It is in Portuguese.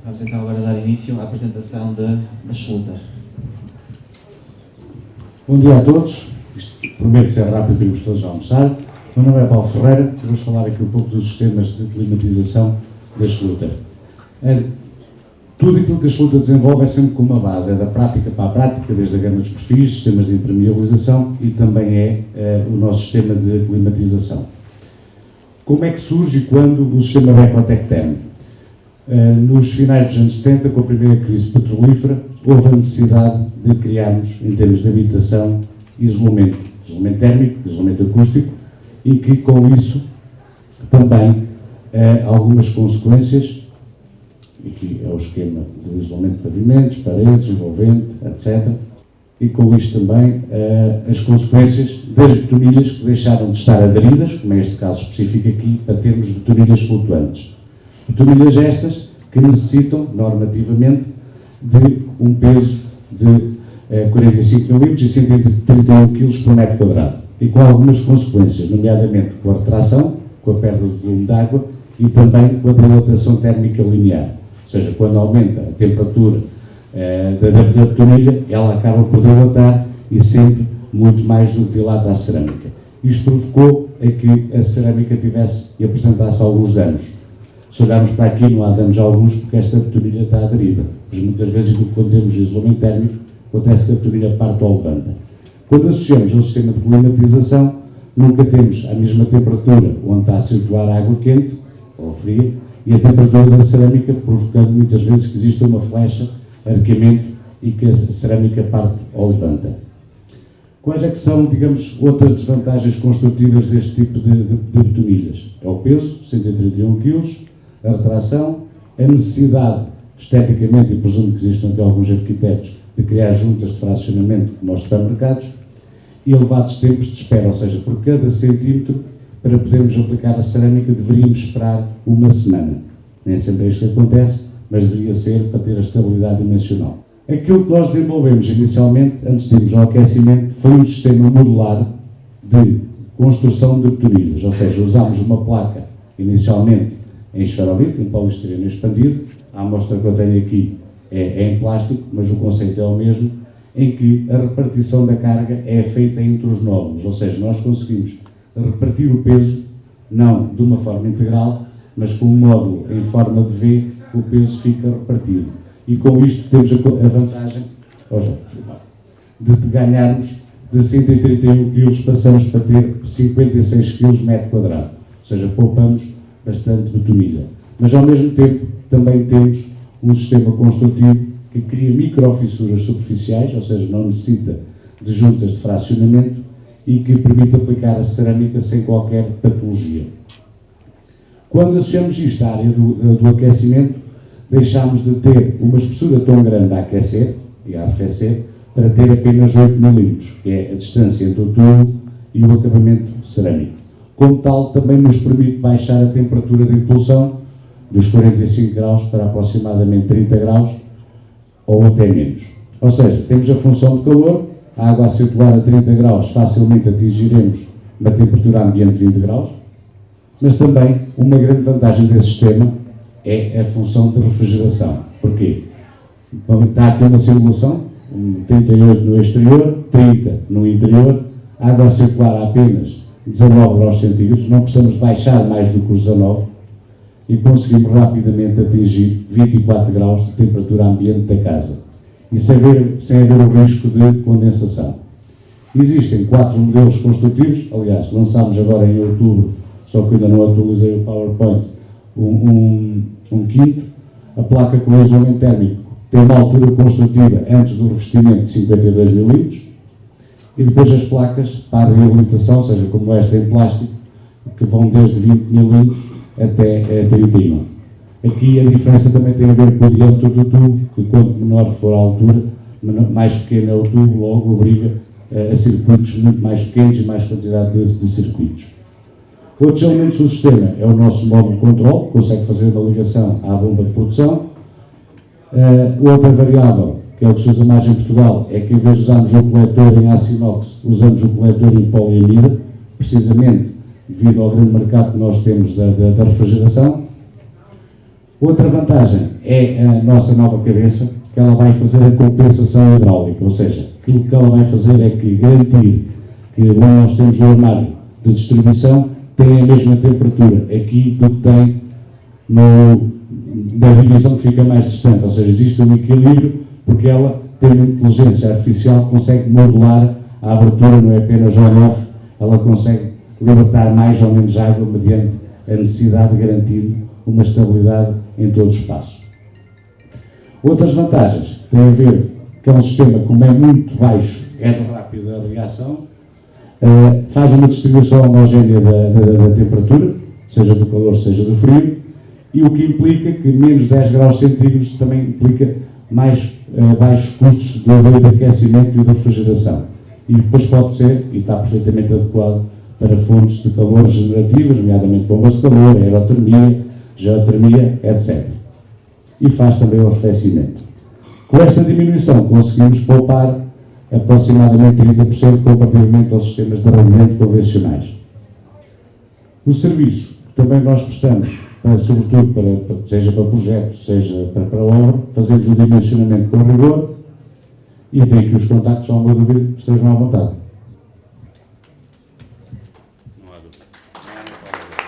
Vamos então agora dar início à apresentação da Schluter. Bom dia a todos. Isto promete ser rápido para irmos todos a almoçar. O meu nome é Paulo Ferreira e vou falar aqui um pouco dos sistemas de climatização da Schluter. Tudo aquilo que a Schluter desenvolve é sempre com uma base, é da prática para a prática, desde a gama dos perfis, sistemas de impermeabilização e também é o nosso sistema de climatização. Como é que surge e quando o sistema Becotec Therm? Nos finais dos anos 70, com a primeira crise petrolífera, houve a necessidade de criarmos, em termos de habitação, isolamento térmico, isolamento acústico, e que com isso também algumas consequências. Aqui é o esquema do isolamento de pavimentos, paredes, envolvente, etc. E com isto também as consequências das betonilhas que deixaram de estar aderidas, como é este caso específico aqui, para termos betonilhas flutuantes. Betonilhas estas que necessitam, normativamente, de um peso de 45 kg e 131 kg por metro quadrado. E com algumas consequências, nomeadamente com a retração, com a perda de volume de água e também com a dilatação térmica linear. Ou seja, quando aumenta a temperatura da betonilha, ela acaba por dilatar e sempre muito mais do que dilata a cerâmica. Isto provocou a que a cerâmica tivesse e apresentasse alguns danos. Se olharmos para aqui, não há danos alguns porque esta betonilha está aderida. Mas muitas vezes, quando temos isolamento térmico, acontece que a betonilha parte ou levanta. Quando associamos ao sistema de climatização, nunca temos a mesma temperatura onde está a circular a água quente ou fria e a temperatura da cerâmica, provocando muitas vezes que exista uma flecha, arqueamento e que a cerâmica parte ou levanta. Quais é que são, digamos, outras desvantagens construtivas deste tipo de betonilhas? É o peso, 131 kg, a retração, a necessidade, esteticamente, e presumo que existam aqui alguns arquitetos, de criar juntas de fracionamento como aos supermercados, e elevados tempos de espera, ou seja, por cada centímetro, para podermos aplicar a cerâmica, deveríamos esperar uma semana. Nem sempre é isto que acontece, mas deveria ser para ter a estabilidade dimensional. Aquilo que nós desenvolvemos inicialmente, antes de irmos ao aquecimento, foi um sistema modular de construção de betonilhas, ou seja, usámos uma placa, inicialmente em esferovite, em poliestireno expandido. A amostra que eu tenho aqui é em plástico, mas o conceito é o mesmo, em que a repartição da carga é feita entre os nódulos, ou seja, nós conseguimos repartir o peso, não de uma forma integral, mas com um módulo em forma de V, o peso fica repartido. E com isto temos a vantagem de ganharmos de 131 kg, passamos para ter 56 kg metro quadrado, ou seja, poupamos bastante betonilha. Mas ao mesmo tempo também temos um sistema construtivo que cria microfissuras superficiais, ou seja, não necessita de juntas de fracionamento e que permite aplicar a cerâmica sem qualquer patologia. Quando associamos isto à área do aquecimento, deixámos de ter uma espessura tão grande a aquecer e a arrefecer para ter apenas 8 mm, que é a distância entre o tubo e o acabamento cerâmico. Como tal, também nos permite baixar a temperatura de impulsão dos 45 graus para aproximadamente 30 graus ou até menos. Ou seja, temos a função de calor, a água a circular a 30 graus, facilmente atingiremos uma temperatura ambiente de 20 graus, mas também uma grande vantagem desse sistema é a função de refrigeração. Porquê? Está aqui uma simulação, 38 no exterior, 30 no interior, a água a circular a apenas 19 graus centígrados, não precisamos baixar mais do que os 19 e conseguimos rapidamente atingir 24 graus de temperatura ambiente da casa e sem haver o risco de condensação. Existem 4 modelos construtivos, aliás, lançámos agora em outubro, só que ainda não atualizei o PowerPoint, um quinto. A placa com isolamento térmico tem uma altura construtiva antes do revestimento de 52 mm e depois as placas para a reabilitação, ou seja, como esta em plástico, que vão desde 20 mm até 31. Aqui a diferença também tem a ver com o diâmetro do tubo, que quanto menor for a altura, mais pequeno é o tubo, logo obriga a circuitos muito mais pequenos e mais quantidade de circuitos. Outros elementos do sistema é o nosso módulo control, que consegue fazer uma ligação à bomba de produção. Outra variável, que é o que se usa mais em Portugal, é que em vez de usarmos o coletor em aço inox, usamos o coletor em poliamida, precisamente devido ao grande mercado que nós temos da refrigeração. Outra vantagem é a nossa nova cabeça, que ela vai fazer a compensação hidráulica, ou seja, aquilo que ela vai fazer é que garantir que onde nós temos o armário de distribuição tem a mesma temperatura aqui do que tem na divisão que fica mais distante, ou seja, existe um equilíbrio porque ela tem uma inteligência artificial que consegue modular a abertura, não é apenas on-off, ela consegue libertar mais ou menos água mediante a necessidade de garantir uma estabilidade em todo o espaço. Outras vantagens têm a ver que é um sistema, como é muito baixo, é de rápida reação, faz uma distribuição homogénea da temperatura, seja do calor, seja do frio, e o que implica que menos 10 graus centígrados também implica mais baixos custos de aquecimento e de refrigeração. E depois pode ser, e está perfeitamente adequado, para fontes de calor regenerativas, nomeadamente bombas de calor, aerotermia, geotermia, etc. E faz também o arrefecimento. Com esta diminuição conseguimos poupar aproximadamente 30% comparativamente aos sistemas de arrendamento convencionais. O serviço que também nós prestamos, sobretudo seja para projetos, seja para obra, fazemos o dimensionamento com rigor e tem aqui os contactos, ao meu dúvida, estejam à vontade.